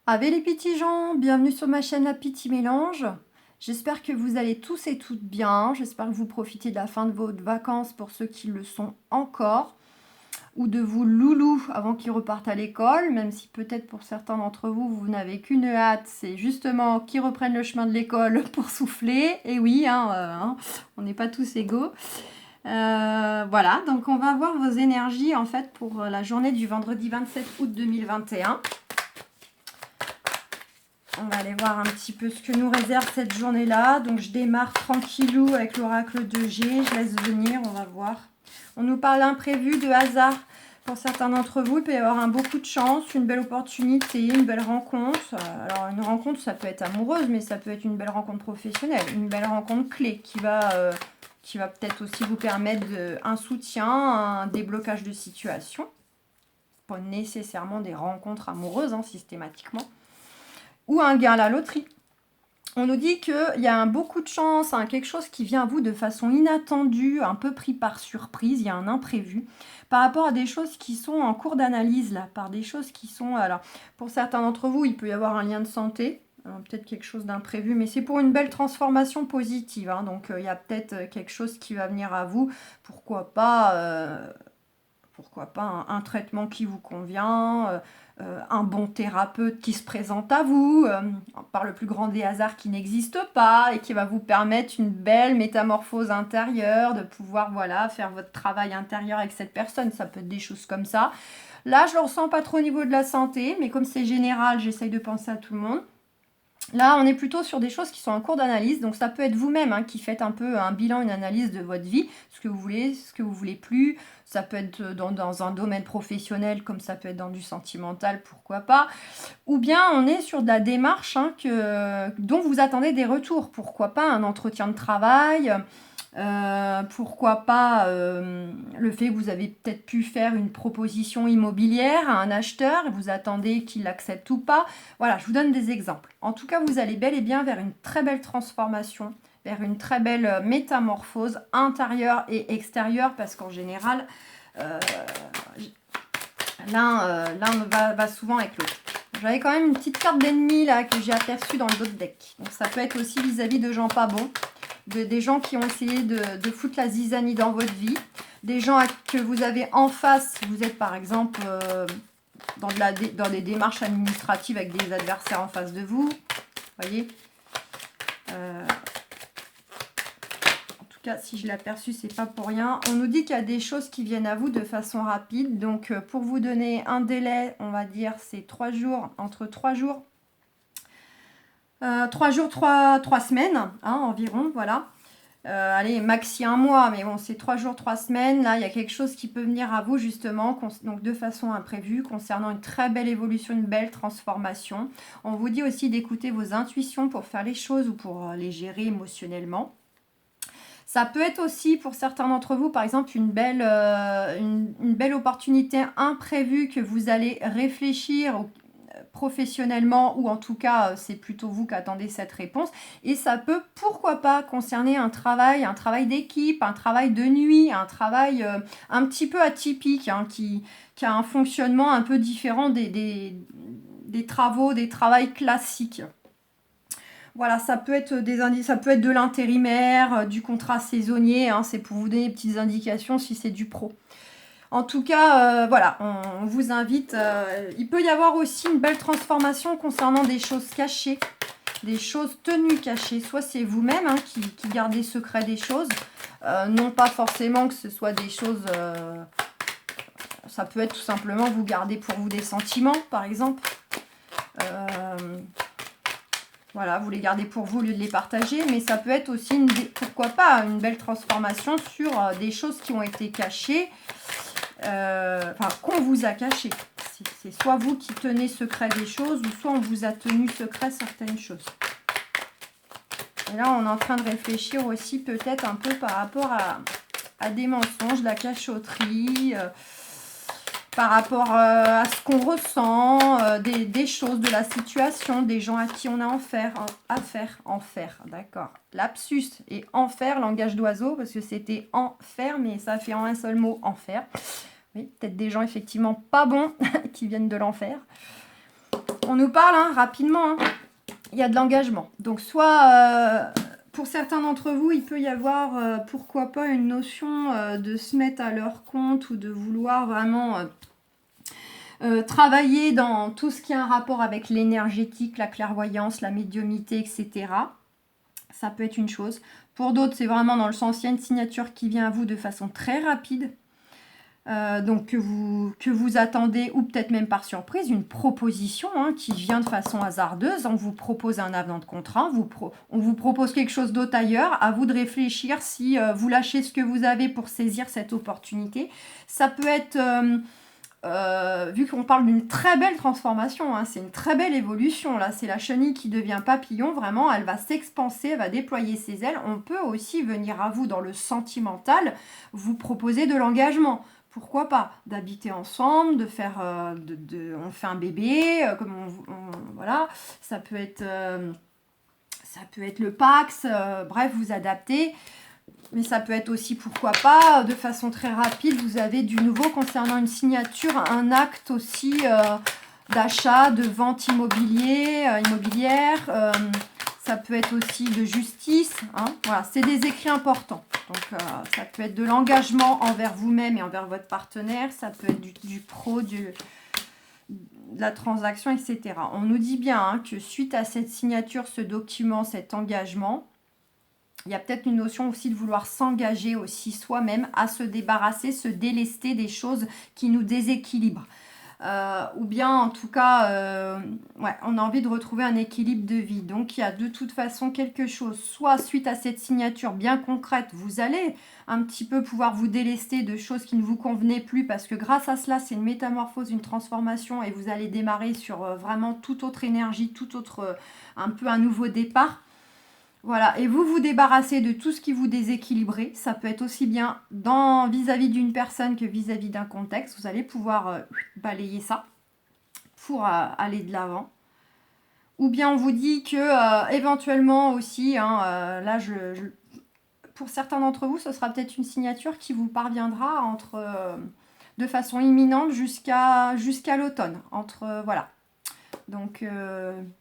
Ave les petits gens, bienvenue sur ma chaîne La Petit Mélange. J'espère que vous allez tous et toutes bien. J'espère que vous profitez de la fin de vos vacances pour ceux qui le sont encore. Ou de vous loulous avant qu'ils repartent à l'école, même si peut-être pour certains d'entre vous, vous n'avez qu'une hâte, c'est justement qu'ils reprennent le chemin de l'école pour souffler. Et oui, on n'est pas tous égaux. Voilà, donc on va voir vos énergies en fait pour la journée du vendredi 27 août 2021. On va aller voir un petit peu ce que nous réserve cette journée-là. Donc je démarre tranquillou avec l'oracle de G. Je laisse venir, on va voir. On nous parle d'imprévu, de hasard. Pour certains d'entre vous, il peut y avoir un beaucoup de chance, une belle opportunité, une belle rencontre. Alors une rencontre, ça peut être amoureuse, mais ça peut être une belle rencontre professionnelle, une belle rencontre clé qui va peut-être aussi vous permettre un soutien, un déblocage de situation. Pas nécessairement des rencontres amoureuses, systématiquement. Ou un gain à la loterie. On nous dit qu'il y a beaucoup de chance, quelque chose qui vient à vous de façon inattendue, un peu pris par surprise, il y a un imprévu, par rapport à des choses qui sont en cours d'analyse, là, par des choses qui sont... Alors, pour certains d'entre vous, il peut y avoir un lien de santé, peut-être quelque chose d'imprévu, mais c'est pour une belle transformation positive, donc il y a peut-être quelque chose qui va venir à vous, pourquoi pas un traitement qui vous convient, un bon thérapeute qui se présente à vous, par le plus grand des hasards qui n'existe pas et qui va vous permettre une belle métamorphose intérieure, de pouvoir faire votre travail intérieur avec cette personne. Ça peut être des choses comme ça. Là, je ne le ressens pas trop au niveau de la santé, mais comme c'est général, j'essaye de penser à tout le monde. Là, on est plutôt sur des choses qui sont en cours d'analyse, donc ça peut être vous-même qui faites un peu un bilan, une analyse de votre vie, ce que vous voulez, ce que vous voulez plus. Ça peut être dans un domaine professionnel, comme ça peut être dans du sentimental, pourquoi pas. Ou bien on est sur de la démarche dont vous attendez des retours, pourquoi pas un entretien de travail. Pourquoi pas le fait que vous avez peut-être pu faire une proposition immobilière à un acheteur et vous attendez qu'il l'accepte ou pas. Voilà, je vous donne des exemples. En tout cas, vous allez bel et bien vers une très belle transformation, vers une très belle métamorphose intérieure et extérieure, parce qu'en général, l'un va souvent avec l'autre. J'avais quand même une petite carte d'ennemi là que j'ai aperçue dans d'autres decks. Donc ça peut être aussi vis-à-vis de gens pas bons, des gens qui ont essayé de foutre la zizanie dans votre vie, des gens que vous avez en face, si vous êtes par exemple dans des démarches administratives avec des adversaires en face de vous, voyez. En tout cas, si je l'ai aperçu, c'est pas pour rien. On nous dit qu'il y a des choses qui viennent à vous de façon rapide, donc pour vous donner un délai, on va dire c'est 3 jours, entre 3 jours, 3 semaines, environ, voilà. Allez, maxi un mois, mais bon, c'est 3 jours, 3 semaines. Là, il y a quelque chose qui peut venir à vous, justement, donc de façon imprévue, concernant une très belle évolution, une belle transformation. On vous dit aussi d'écouter vos intuitions pour faire les choses ou pour les gérer émotionnellement. Ça peut être aussi, pour certains d'entre vous, par exemple, une belle opportunité imprévue que vous allez réfléchir professionnellement, ou en tout cas c'est plutôt vous qui attendez cette réponse, et ça peut pourquoi pas concerner un travail d'équipe, un travail de nuit, un travail un petit peu atypique, qui a un fonctionnement un peu différent des travails classiques. Voilà, ça peut être des indices, ça peut être de l'intérimaire, du contrat saisonnier, c'est pour vous donner des petites indications si c'est du pro. En tout cas, voilà, on vous invite. Il peut y avoir aussi une belle transformation concernant des choses cachées, des choses tenues cachées. Soit c'est vous-même qui gardez secret des choses, non pas forcément que ce soit des choses... ça peut être tout simplement vous gardez pour vous des sentiments, par exemple. Voilà, vous les gardez pour vous au lieu de les partager, mais ça peut être aussi, pourquoi pas, une belle transformation sur des choses qui ont été cachées, qu'on vous a caché. C'est soit vous qui tenez secret des choses, ou soit on vous a tenu secret certaines choses. Et là, on est en train de réfléchir aussi peut-être un peu par rapport à des mensonges, la cachotterie, par rapport à ce qu'on ressent, des choses, de la situation, des gens à qui on a affaire, d'accord. Lapsus et enfer, langage d'oiseau, parce que c'était enfer, mais ça fait en un seul mot, enfer. Oui, peut-être des gens effectivement pas bons qui viennent de l'enfer. On nous parle rapidement, il y a de l'engagement. Donc soit, pour certains d'entre vous, il peut y avoir, pourquoi pas, une notion de se mettre à leur compte ou de vouloir vraiment travailler dans tout ce qui a un rapport avec l'énergétique, la clairvoyance, la médiumnité, etc. Ça peut être une chose. Pour d'autres, c'est vraiment dans le sens, il y a une signature qui vient à vous de façon très rapide. Donc que vous attendez, ou peut-être même par surprise, une proposition qui vient de façon hasardeuse. On vous propose un avenant de contrat, on vous propose quelque chose d'autre ailleurs. À vous de réfléchir si vous lâchez ce que vous avez pour saisir cette opportunité. Ça peut être... vu qu'on parle d'une très belle transformation, c'est une très belle évolution, là, c'est la chenille qui devient papillon, vraiment, elle va s'expanser, elle va déployer ses ailes. On peut aussi venir à vous dans le sentimental, vous proposer de l'engagement. Pourquoi pas d'habiter ensemble, de faire, on fait un bébé, voilà, ça peut être le Pax, bref, vous adaptez. Mais ça peut être aussi, pourquoi pas, de façon très rapide, vous avez du nouveau concernant une signature, un acte aussi d'achat, de vente immobilière. Ça peut être aussi de justice. Voilà, c'est des écrits importants. Donc, ça peut être de l'engagement envers vous-même et envers votre partenaire. Ça peut être du pro, de la transaction, etc. On nous dit bien que suite à cette signature, ce document, cet engagement, il y a peut-être une notion aussi de vouloir s'engager aussi soi-même à se débarrasser, se délester des choses qui nous déséquilibrent. Ou bien en tout cas, on a envie de retrouver un équilibre de vie. Donc il y a de toute façon quelque chose, soit suite à cette signature bien concrète, vous allez un petit peu pouvoir vous délester de choses qui ne vous convenaient plus, parce que grâce à cela, c'est une métamorphose, une transformation, et vous allez démarrer sur vraiment toute autre énergie, tout autre, un peu un nouveau départ. Voilà, et vous vous débarrassez de tout ce qui vous déséquilibrait. Ça peut être aussi bien vis-à-vis d'une personne que vis-à-vis d'un contexte. Vous allez pouvoir balayer ça pour aller de l'avant. Ou bien on vous dit que éventuellement aussi, là pour certains d'entre vous, ce sera peut-être une signature qui vous parviendra de façon imminente jusqu'à l'automne. Voilà. Donc,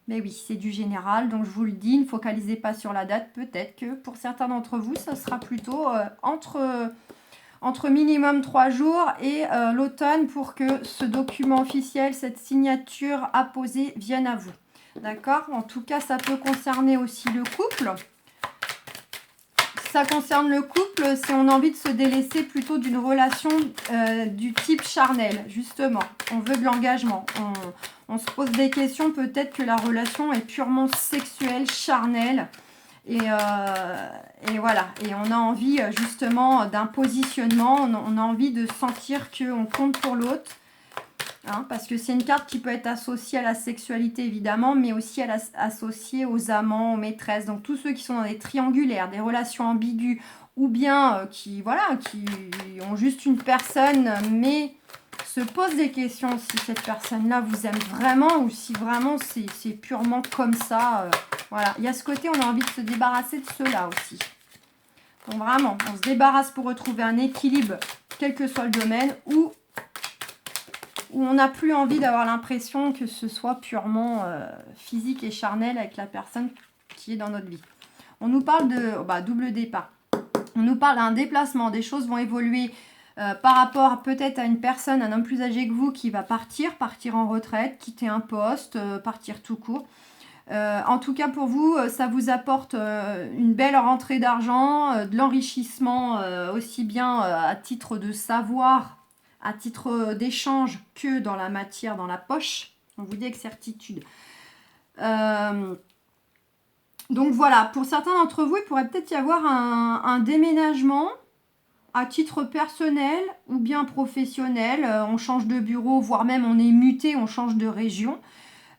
mais oui, c'est du général, donc je vous le dis, ne focalisez pas sur la date. Peut-être que pour certains d'entre vous, ça sera plutôt entre minimum 3 jours et l'automne, pour que ce document officiel, cette signature apposée vienne à vous. D'accord? En tout cas, ça peut concerner aussi le couple. Ça concerne le couple, si on a envie de se délaisser plutôt d'une relation du type charnel, justement. On veut de l'engagement. On se pose des questions, peut-être que la relation est purement sexuelle, charnelle. Et voilà. Et on a envie justement d'un positionnement. On a envie de sentir qu'on compte pour l'autre. Parce que c'est une carte qui peut être associée à la sexualité, évidemment, mais aussi associée aux amants, aux maîtresses. Donc tous ceux qui sont dans des triangulaires, des relations ambiguës, ou bien qui ont juste une personne, mais se posent des questions si cette personne-là vous aime vraiment, ou si vraiment c'est purement comme ça. Voilà, il y a ce côté, on a envie de se débarrasser de cela aussi. Donc vraiment, on se débarrasse pour retrouver un équilibre, quel que soit le domaine, où on n'a plus envie d'avoir l'impression que ce soit purement physique et charnel avec la personne qui est dans notre vie. On nous parle de double départ. On nous parle d'un déplacement. Des choses vont évoluer par rapport peut-être à une personne, un homme plus âgé que vous, qui va partir en retraite, quitter un poste, partir tout court. En tout cas pour vous, ça vous apporte une belle rentrée d'argent, de l'enrichissement aussi bien à titre de savoir, à titre d'échange, que dans la matière, dans la poche. On vous dit avec certitude. Donc voilà, pour certains d'entre vous, il pourrait peut-être y avoir un déménagement à titre personnel ou bien professionnel. On change de bureau, voire même on est muté, on change de région.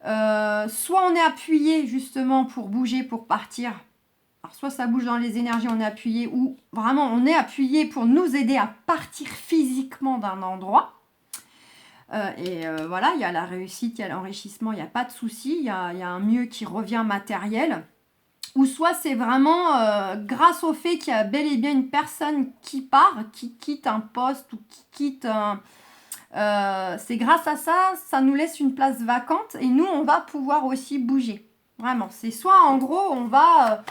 Soit on est appuyé justement pour bouger, pour partir. Alors soit ça bouge dans les énergies, on est appuyé, ou vraiment on est appuyé pour nous aider à partir physiquement d'un endroit. Voilà, il y a la réussite, il y a l'enrichissement, il n'y a pas de souci, il y a un mieux qui revient matériel. Ou soit c'est vraiment grâce au fait qu'il y a bel et bien une personne qui part, qui quitte un poste ou qui quitte c'est grâce à ça, ça nous laisse une place vacante et nous, on va pouvoir aussi bouger. Vraiment, c'est soit en gros, on va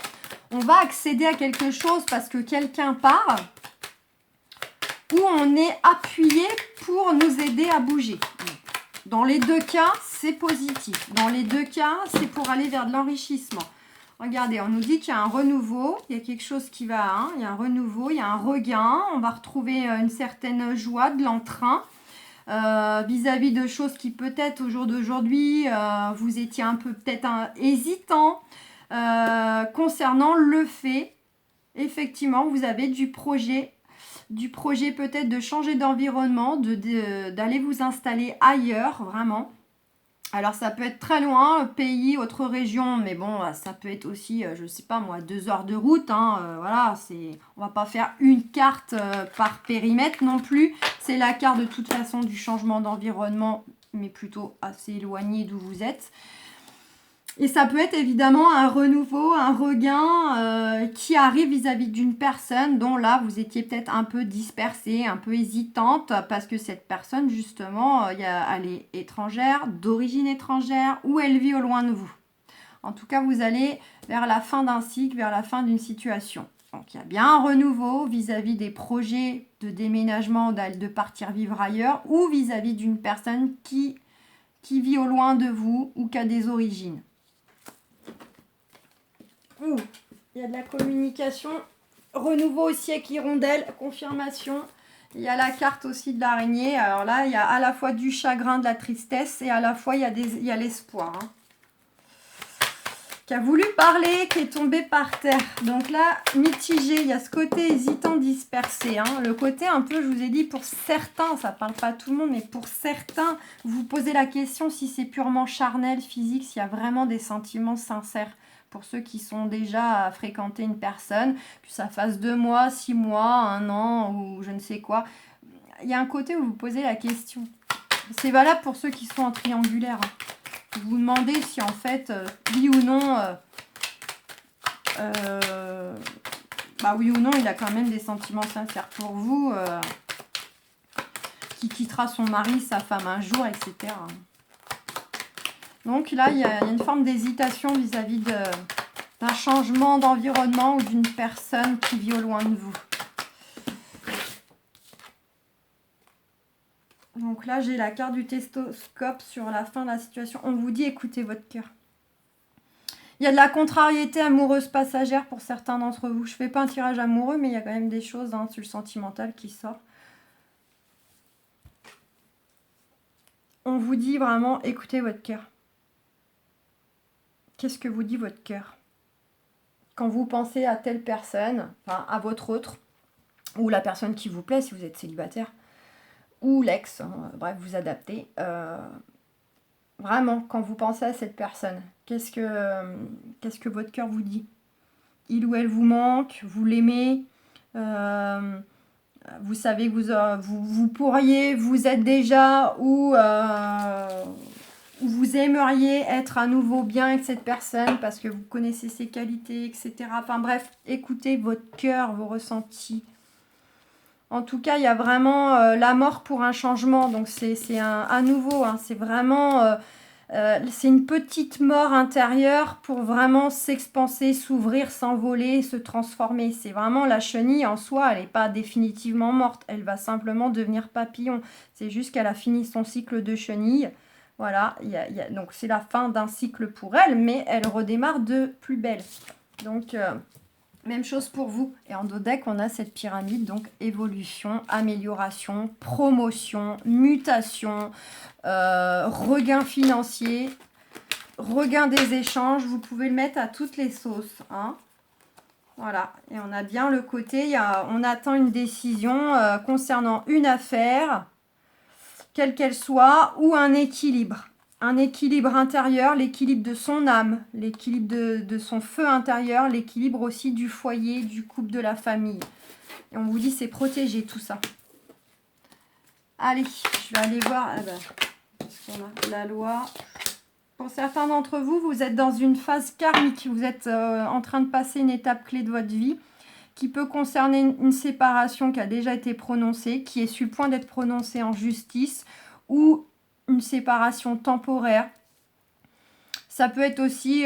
accéder à quelque chose parce que quelqu'un part, ou on est appuyé pour nous aider à bouger. Dans les deux cas, c'est positif. Dans les deux cas, c'est pour aller vers de l'enrichissement. Regardez, on nous dit qu'il y a un renouveau, il y a quelque chose qui va, hein, il y a un renouveau, il y a un regain, on va retrouver une certaine joie, de l'entrain vis-à-vis de choses qui peut-être au jour d'aujourd'hui, vous étiez un peu peut-être hésitant concernant le fait, effectivement, vous avez du projet peut-être de changer d'environnement, d'aller vous installer ailleurs, vraiment. Alors, ça peut être très loin, pays, autre région, mais bon, ça peut être aussi, je sais pas moi, 2 heures de route, hein, voilà, on va pas faire une carte par périmètre non plus. C'est la carte de toute façon du changement d'environnement, mais plutôt assez éloigné d'où vous êtes. Et ça peut être évidemment un renouveau, un regain qui arrive vis-à-vis d'une personne dont là, vous étiez peut-être un peu dispersée, un peu hésitante, parce que cette personne, justement, elle est étrangère, d'origine étrangère, ou elle vit au loin de vous. En tout cas, vous allez vers la fin d'un cycle, vers la fin d'une situation. Donc, il y a bien un renouveau vis-à-vis des projets de déménagement, de partir vivre ailleurs, ou vis-à-vis d'une personne qui vit au loin de vous ou qui a des origines. Ouh, il y a de la communication. Renouveau au siècle hirondelle, confirmation. Il y a la carte aussi de l'araignée. Alors là, il y a à la fois du chagrin, de la tristesse et à la fois, il y a l'espoir. Hein, qui a voulu parler, qui est tombé par terre. Donc là, mitigé, il y a ce côté hésitant, dispersé. Hein. Le côté un peu, je vous ai dit, pour certains, ça ne parle pas à tout le monde, mais pour certains, vous vous posez la question si c'est purement charnel, physique, s'il y a vraiment des sentiments sincères. Pour ceux qui sont déjà à fréquenter une personne, que ça fasse 2 mois, 6 mois, 1 an ou je ne sais quoi. Il y a un côté où vous posez la question. C'est valable pour ceux qui sont en triangulaire. Vous vous demandez si en fait, oui ou non, oui ou non, il a quand même des sentiments sincères pour vous, qui quittera son mari, sa femme un jour, etc. Donc là, il y a une forme d'hésitation vis-à-vis d'un changement d'environnement ou d'une personne qui vit au loin de vous. Donc là, j'ai la carte du testoscope sur la fin de la situation. On vous dit, écoutez votre cœur. Il y a de la contrariété amoureuse passagère pour certains d'entre vous. Je ne fais pas un tirage amoureux, mais il y a quand même des choses sur le sentimental qui sortent. On vous dit vraiment, écoutez votre cœur. Qu'est-ce que vous dit votre cœur? Quand vous pensez à telle personne, enfin à votre autre, ou la personne qui vous plaît si vous êtes célibataire, ou l'ex, bref, vous adaptez. Vraiment, quand vous pensez à cette personne, qu'est-ce que votre cœur vous dit? Il ou elle vous manque, vous l'aimez, vous savez que vous pourriez, vous êtes déjà, ou vous aimeriez être à nouveau bien avec cette personne parce que vous connaissez ses qualités, etc. Enfin bref, écoutez votre cœur, vos ressentis. En tout cas, il y a vraiment la mort pour un changement. Donc c'est à nouveau, hein, c'est vraiment... c'est une petite mort intérieure pour vraiment s'expanser, s'ouvrir, s'envoler, se transformer. C'est vraiment la chenille en soi, elle n'est pas définitivement morte. Elle va simplement devenir papillon. C'est juste qu'elle a fini son cycle de chenille. Voilà, donc c'est la fin d'un cycle pour elle, mais elle redémarre de plus belle. Donc, même chose pour vous. Et en dos deck, on a cette pyramide, donc évolution, amélioration, promotion, mutation, regain financier, regain des échanges. Vous pouvez le mettre à toutes les sauces. Hein. Voilà, et on a bien le côté, on attend une décision concernant une affaire, quelle qu'elle soit, ou un équilibre. Un équilibre intérieur, l'équilibre de son âme, l'équilibre de son feu intérieur, l'équilibre aussi du foyer, du couple, de la famille. Et on vous dit c'est protégé tout ça. Allez, je vais aller voir. Parce qu'on a la loi. Pour certains d'entre vous, vous êtes dans une phase karmique. Vous êtes en train de passer une étape clé de votre vie qui peut concerner une séparation qui a déjà été prononcée, qui est sur le point d'être prononcée en justice, ou une séparation temporaire. Ça peut être aussi,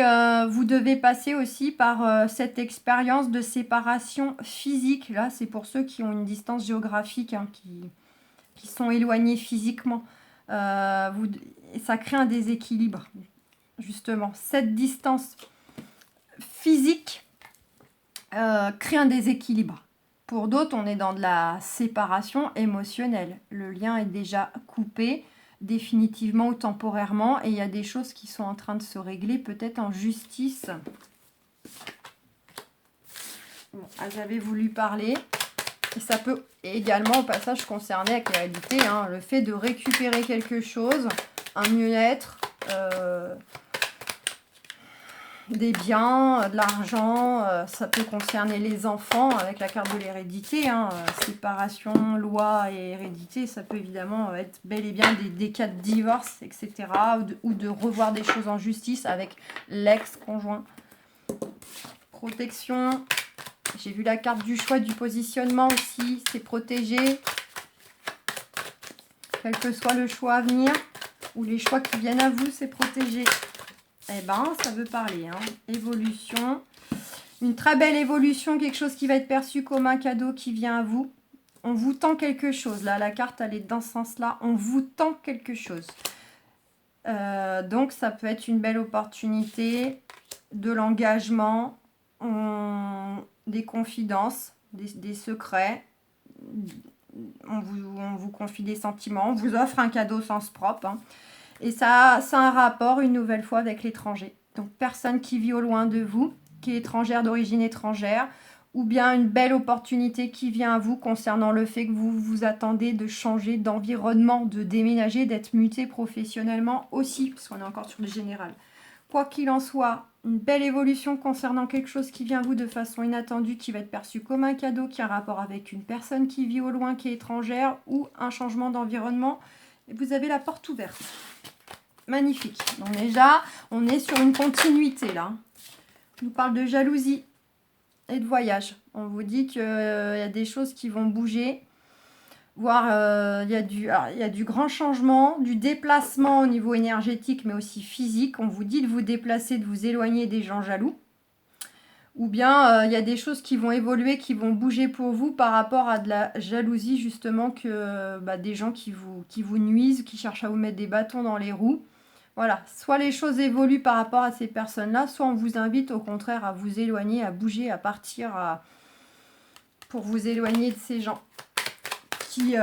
vous devez passer aussi par cette expérience de séparation physique. Là, c'est pour ceux qui ont une distance géographique, hein, qui sont éloignés physiquement. Ça crée un déséquilibre, justement. Cette distance physique crée un déséquilibre. Pour d'autres, on est dans de la séparation émotionnelle. Le lien est déjà coupé, définitivement ou temporairement, et il y a des choses qui sont en train de se régler, peut-être en justice. Bon, j'avais voulu parler. Et ça peut également, au passage, concerner avec l'hérédité, hein, le fait de récupérer quelque chose, un mieux-être, des biens, de l'argent, ça peut concerner les enfants avec la carte de l'hérédité, hein, séparation, loi et hérédité, ça peut évidemment être bel et bien des cas de divorce, etc. Ou de revoir des choses en justice avec l'ex-conjoint. Protection, j'ai vu la carte du choix, du positionnement aussi, c'est protégé. Quel que soit le choix à venir, ou les choix qui viennent à vous, c'est protégé. Eh ben, ça veut parler, hein. Évolution. Une très belle évolution, quelque chose qui va être perçu comme un cadeau qui vient à vous. On vous tend quelque chose. Là, la carte, elle est dans ce sens-là. On vous tend quelque chose. Donc, ça peut être une belle opportunité, de l'engagement, des confidences, des secrets. On vous confie des sentiments. On vous offre un cadeau au sens propre, hein. Et ça a un rapport, une nouvelle fois, avec l'étranger. Donc, personne qui vit au loin de vous, qui est étrangère, d'origine étrangère, ou bien une belle opportunité qui vient à vous concernant le fait que vous vous attendez de changer d'environnement, de déménager, d'être muté professionnellement aussi, parce qu'on est encore sur le général. Quoi qu'il en soit, une belle évolution concernant quelque chose qui vient à vous de façon inattendue, qui va être perçu comme un cadeau, qui a un rapport avec une personne qui vit au loin, qui est étrangère, ou un changement d'environnement. Et vous avez la porte ouverte. Magnifique. Donc déjà, on est sur une continuité là. On nous parle de jalousie et de voyage. On vous dit qu'il y a des choses qui vont bouger. Voire il y a du grand changement, du déplacement au niveau énergétique, mais aussi physique. On vous dit de vous déplacer, de vous éloigner des gens jaloux. Ou bien il y a des choses qui vont évoluer, qui vont bouger pour vous par rapport à de la jalousie, justement, que des gens qui vous nuisent, qui cherchent à vous mettre des bâtons dans les roues. Voilà, soit les choses évoluent par rapport à ces personnes-là, soit on vous invite au contraire à vous éloigner, à bouger, à partir, pour vous éloigner de ces gens qui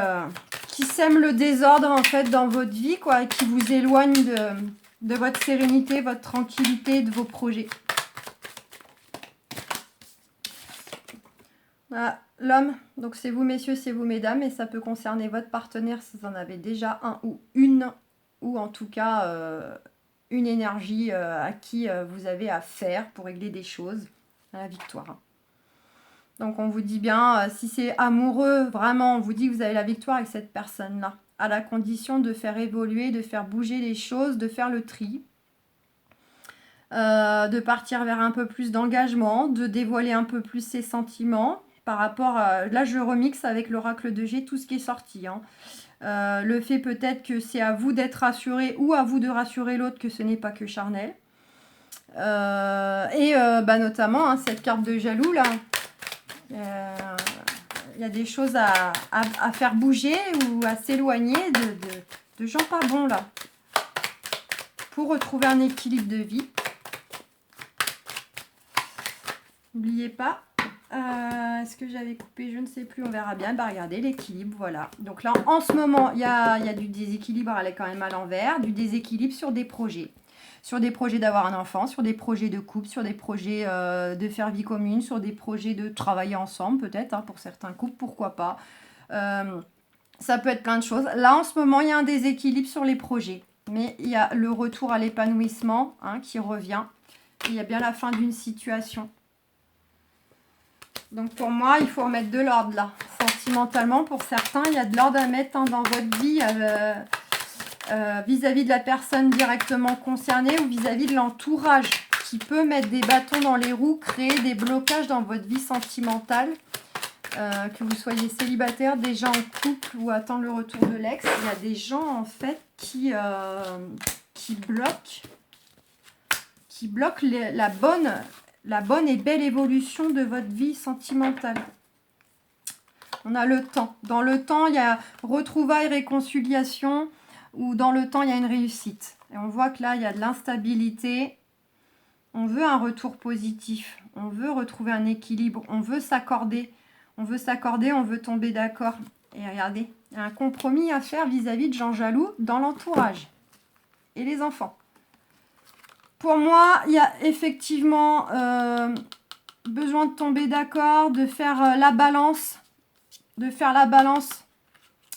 sèment le désordre en fait dans votre vie, quoi, et qui vous éloignent de votre sérénité, votre tranquillité, de vos projets. Voilà, l'homme, donc c'est vous messieurs, c'est vous mesdames, et ça peut concerner votre partenaire si vous en avez déjà un ou une, ou en tout cas une énergie à qui vous avez à faire pour régler des choses, à la victoire. Donc on vous dit bien, si c'est amoureux, vraiment, on vous dit que vous avez la victoire avec cette personne-là, à la condition de faire évoluer, de faire bouger les choses, de faire le tri, de partir vers un peu plus d'engagement, de dévoiler un peu plus ses sentiments, par rapport à... Là, je remixe avec l'oracle de G tout ce qui est sorti, hein. Le fait peut-être que c'est à vous d'être rassuré ou à vous de rassurer l'autre que ce n'est pas que charnel. Notamment, hein, cette carte de jaloux, là, y a des choses à faire bouger ou à s'éloigner de gens pas bons, là, pour retrouver un équilibre de vie. N'oubliez pas. Est-ce que j'avais coupé? Je ne sais plus, on verra bien. Regardez l'équilibre, voilà. Donc là, en ce moment, il y a du déséquilibre, elle est quand même à l'envers, du déséquilibre sur des projets. Sur des projets d'avoir un enfant, sur des projets de couple, sur des projets de faire vie commune, sur des projets de travailler ensemble, peut-être, hein, pour certains couples, pourquoi pas. Ça peut être plein de choses. Là, en ce moment, il y a un déséquilibre sur les projets. Mais il y a le retour à l'épanouissement, hein, qui revient. Il y a bien la fin d'une situation. Donc pour moi, il faut remettre de l'ordre là. Sentimentalement, pour certains, il y a de l'ordre à mettre, hein, dans votre vie vis-à-vis de la personne directement concernée ou vis-à-vis de l'entourage qui peut mettre des bâtons dans les roues, créer des blocages dans votre vie sentimentale. Que vous soyez célibataire, déjà en couple ou attendre le retour de l'ex. Il y a des gens en fait qui bloquent la bonne et belle évolution de votre vie sentimentale. On a le temps. Dans le temps, il y a retrouvailles, réconciliation, ou dans le temps, il y a une réussite. Et on voit que là, il y a de l'instabilité. On veut un retour positif. On veut retrouver un équilibre. On veut s'accorder. On veut tomber d'accord. Et regardez, il y a un compromis à faire vis-à-vis de gens jaloux dans l'entourage. Et les enfants. Pour moi, il y a effectivement besoin de tomber d'accord, de faire la balance.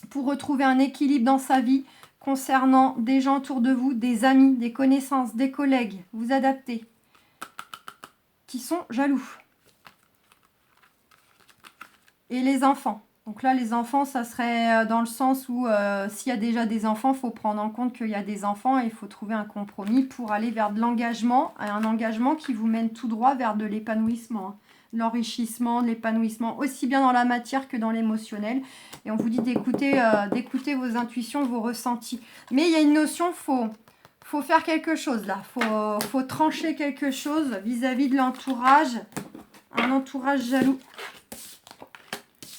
Pour retrouver un équilibre dans sa vie concernant des gens autour de vous, des amis, des connaissances, des collègues. Vous adaptez. Qui sont jaloux. Et les enfants. Donc là, les enfants, ça serait dans le sens où s'il y a déjà des enfants, il faut prendre en compte qu'il y a des enfants et il faut trouver un compromis pour aller vers de l'engagement, un engagement qui vous mène tout droit vers de l'épanouissement, l'enrichissement, de l'épanouissement, aussi bien dans la matière que dans l'émotionnel. Et on vous dit d'écouter vos intuitions, vos ressentis. Mais il y a une notion, faut faire quelque chose là. Faut trancher quelque chose vis-à-vis de l'entourage. Un entourage jaloux.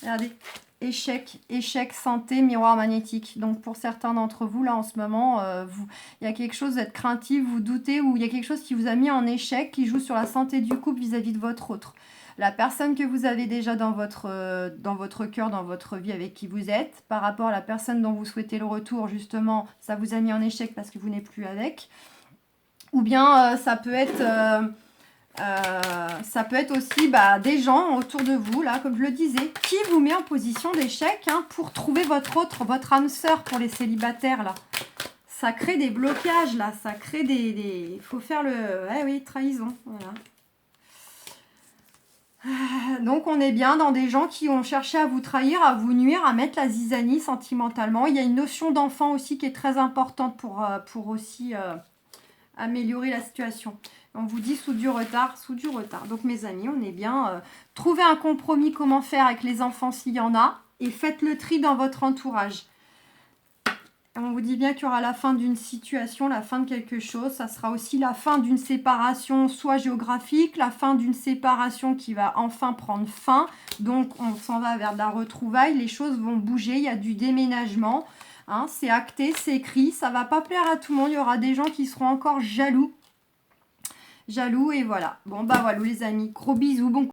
Regardez, échec, santé, miroir magnétique. Donc pour certains d'entre vous, là en ce moment, il y a quelque chose d'être craintif, vous doutez, ou il y a quelque chose qui vous a mis en échec, qui joue sur la santé du couple vis-à-vis de votre autre. La personne que vous avez déjà dans votre cœur, dans votre vie avec qui vous êtes, par rapport à la personne dont vous souhaitez le retour, justement, ça vous a mis en échec parce que vous n'êtes plus avec. Ou bien ça peut être aussi des gens autour de vous, là, comme je le disais, qui vous met en position d'échec pour trouver votre âme sœur pour les célibataires, là. Ça crée des blocages, là. Ça crée des... Il faut faire le... oui, trahison, voilà. Donc, on est bien dans des gens qui ont cherché à vous trahir, à vous nuire, à mettre la zizanie sentimentalement. Il y a une notion d'enfant aussi qui est très importante pour aussi améliorer la situation. On vous dit sous du retard. Donc mes amis, on est bien. Trouvez un compromis, comment faire avec les enfants s'il y en a. Et faites le tri dans votre entourage. On vous dit bien qu'il y aura la fin d'une situation, la fin de quelque chose. Ça sera aussi la fin d'une séparation, soit géographique, la fin d'une séparation qui va enfin prendre fin. Donc on s'en va vers de la retrouvaille. Les choses vont bouger, il y a du déménagement. C'est acté, c'est écrit. Ça ne va pas plaire à tout le monde. Il y aura des gens qui seront encore jaloux. Et voilà. Bon, voilà les amis. Gros bisous. Bon